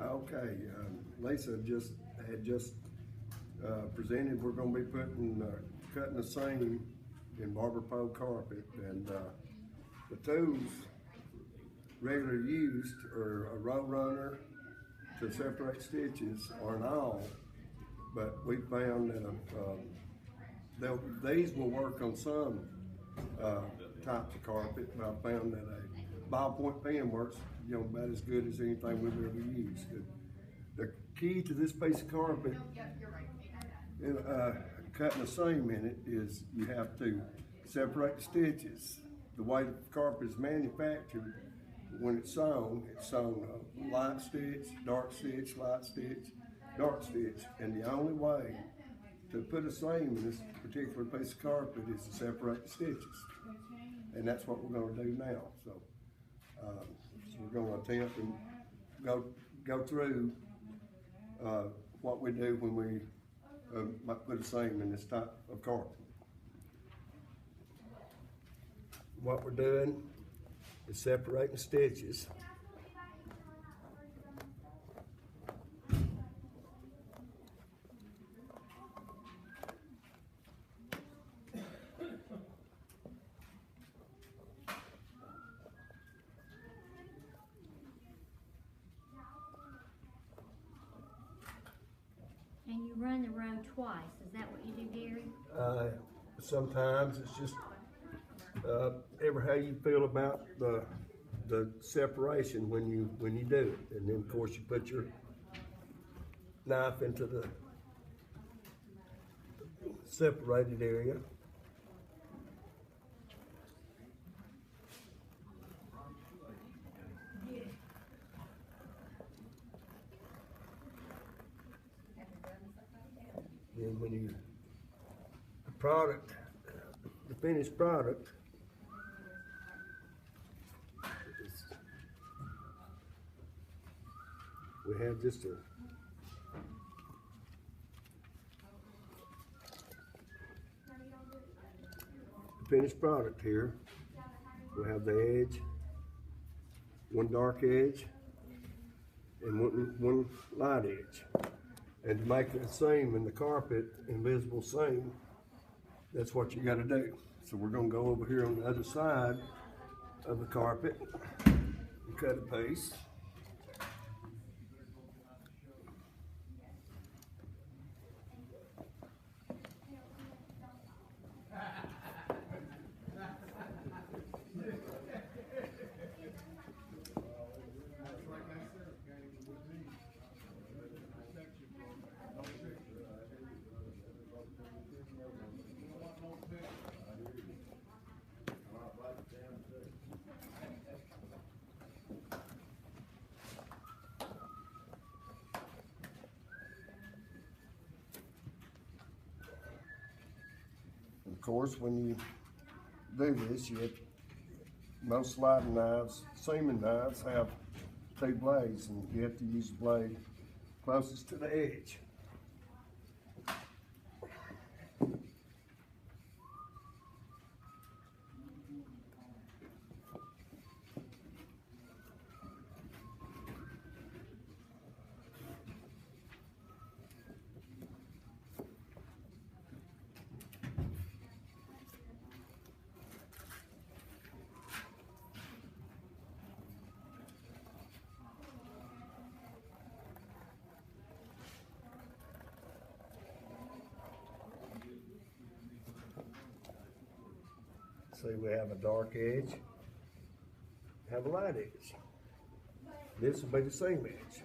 Okay, Lisa had just presented. We're going to be cutting the seam in barber pole carpet, and the tools regularly used are a row runner to separate stitches or an awl, but we found that these will work on some types of carpet, but I found that a ballpoint pen works about as good as anything we've ever used. The key to this piece of carpet, cutting a seam in it, is you have to separate the stitches. The way the carpet is manufactured, when it's sewn light stitch, dark stitch, light stitch, dark stitch, and the only way to put a seam in this particular piece of carpet is to separate the stitches, and that's what we're going to do now. So we're going to attempt and go through what we do when we might put a seam in this type of carpet. What we're doing is separating stitches. And you run the row twice. Is that what you do, Gary? Sometimes it's just ever how you feel about the separation when you do it, and then of course you put your knife into the separated area. Then when the finished product, we have just a finished product here. We have the edge, one dark edge, and one light edge. And to make a seam in the carpet, invisible seam, that's what you got to do. So we're going to go over here on the other side of the carpet and cut a piece. Of course, when you do this, most sliding knives, seaming knives, have two blades, and you have to use the blade closest to the edge. See, we have a dark edge, have a light edge. This will be the seam edge.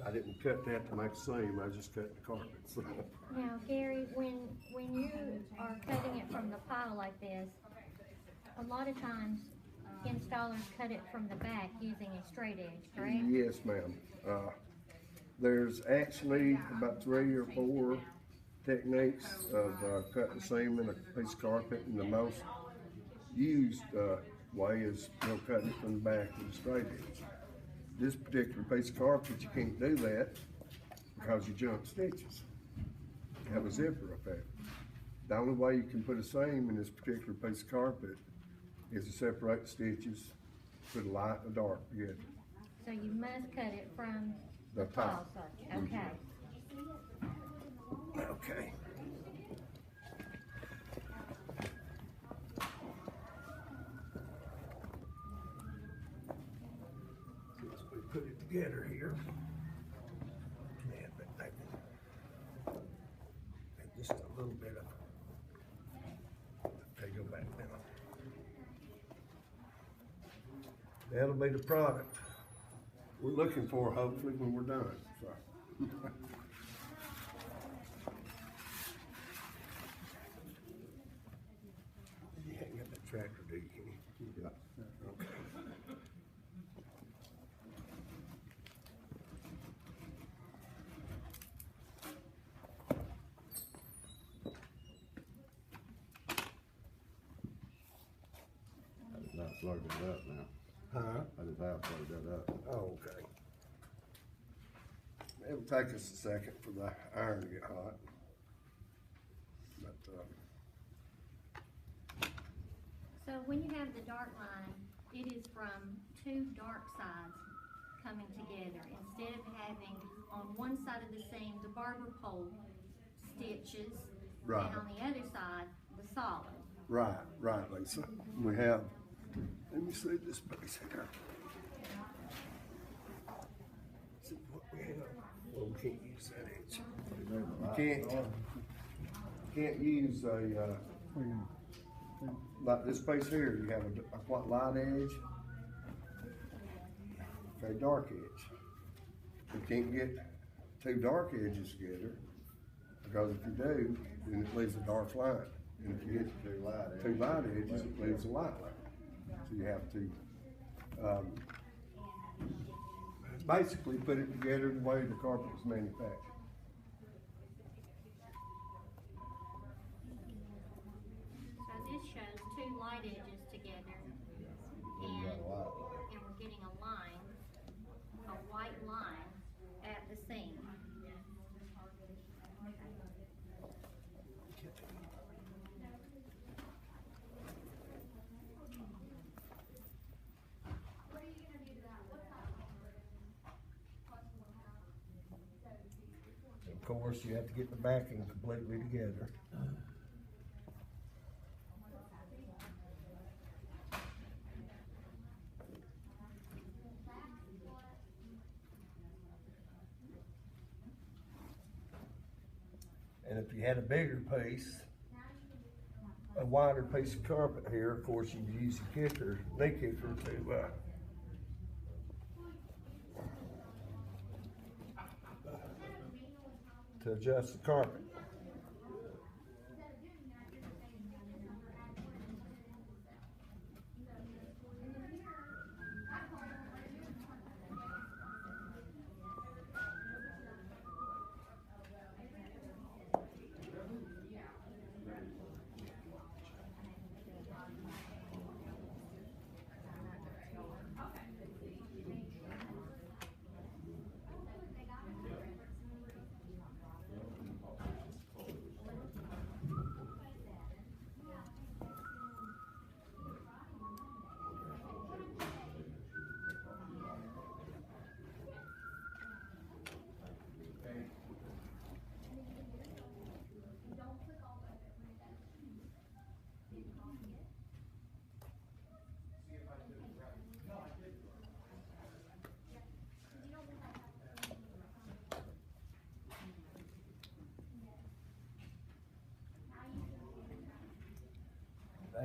I didn't cut that to make a seam, I just cut the carpet. So. Now, Gary, when you are cutting it from the pile like this, a lot of times installers cut it from the back using a straight edge, correct? Yes, ma'am. There's actually about 3 or 4 techniques of cutting a seam in a piece of carpet, and the most used way is cutting it from the back with a straight edge. this particular piece of carpet, you can't do that because you jump stitches. You have a zipper up there. The only way you can put a seam in this particular piece of carpet is to separate the stitches, put a light and a dark together. So you must cut it from The the top. tall side, okay. Okay. As we put it together here. Yeah, but I can add just a little bit of. Okay, go back now. That'll be the product we're looking for, hopefully, when we're done. So. You ain't got that tractor, do you, Kenny? Yeah. Okay. I just have plugged it up now. Huh? I just have plugged that up. Oh, okay. It'll take us a second for the iron to get hot. But, So when you have the dark line, it is from two dark sides coming together. Instead of having on one side of the seam, the barber pole stitches, Right. and on the other side, the solid. right, Lisa. We have, let me see this piece here. See what we have. Well, we can't use that edge. You can't use a, like this piece here, you have a white light edge, okay, dark edge. You can't get two dark edges together, because if you do, then it leaves a dark line. And if you get two light edges, it leaves a light line. So you have to, basically put it together the way the carpet was manufactured. So this shows two light edges together, and we're getting a line, a white line at the seam. Of course, you have to get the backing completely together. And if you had a bigger piece, a wider piece of carpet here, of course, you'd use a kicker, knee kicker to adjust the carpet.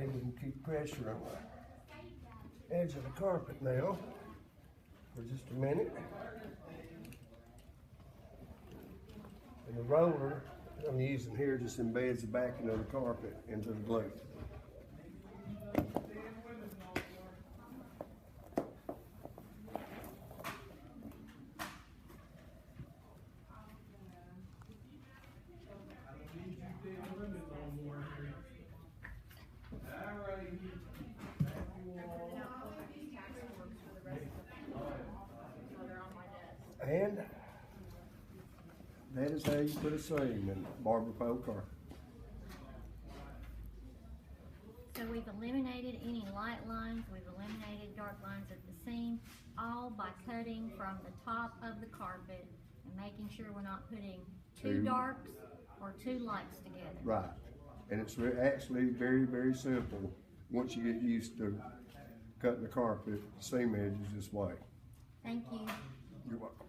They will keep pressure on the edge of the carpet now for just a minute. And the roller I'm using here just embeds the backing of the carpet into the glue. And that is how you put a seam in barber pole carpet. So we've eliminated any light lines, we've eliminated dark lines at the seam, all by cutting from the top of the carpet and making sure we're not putting two Two. darks or two lights together. Right. And it's actually very, very simple once you get used to cutting the carpet, seam edges this way. Thank you. You're welcome.